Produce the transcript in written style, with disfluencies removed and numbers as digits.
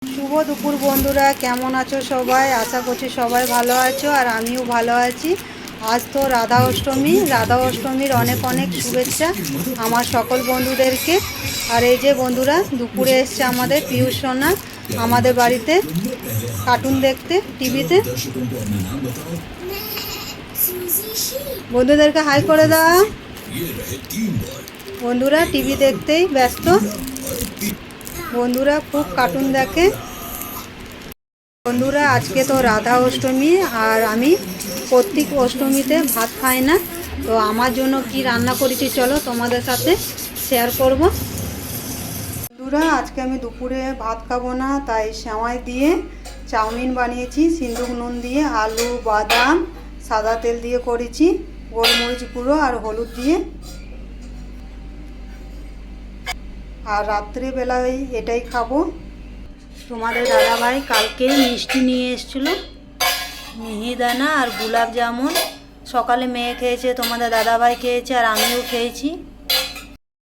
শুভ দুপুর বন্ধুরা, কেমন আছো সবাই? আশা করছি সবাই ভালো আছো আর আমিও ভালো আছি। আজ তো রাধা অষ্টমী। রাধা অষ্টমীর অনেক অনেক শুভেচ্ছা আমার সকল বন্ধুদেরকে। আর এই যে বন্ধুরা, দুপুরে এসছে আমাদের পিয়ুষ সোনা আমাদের বাড়িতে কার্টুন দেখতে টিভিতে। বন্ধুদেরকে হাই করে দাও। বন্ধুরা টিভি দেখতেই ব্যস্ত। বন্ধুরা খুব কার্টুন দেখে। বন্ধুরা আজকে তো রাধা অষ্টমী আর আমি প্রত্যেক অষ্টমীতে ভাত খাই না, তো আমার জন্য কি রান্না করেছি চলো তোমাদের সাথে শেয়ার করব। বন্ধুরা আজকে আমি দুপুরে ভাত খাবো না, তাই সেমাই দিয়ে চাউমিন বানিয়েছি সিন্দুক নুন দিয়ে, আলু বাদাম সাদা তেল দিয়ে করেছি, গোলমরিচ গুঁড়ো আর হলুদ দিয়ে। আর রাত্রিবেলায় এটাই খাবো। তোমাদের দাদাভাই কালকে মিষ্টি নিয়ে এসেছিলো, মিহিদানা আর গোলাপ জামুন। সকালে মেয়ে খেয়েছে, তোমাদের দাদাভাই খেয়েছে আর আমিও খেয়েছি।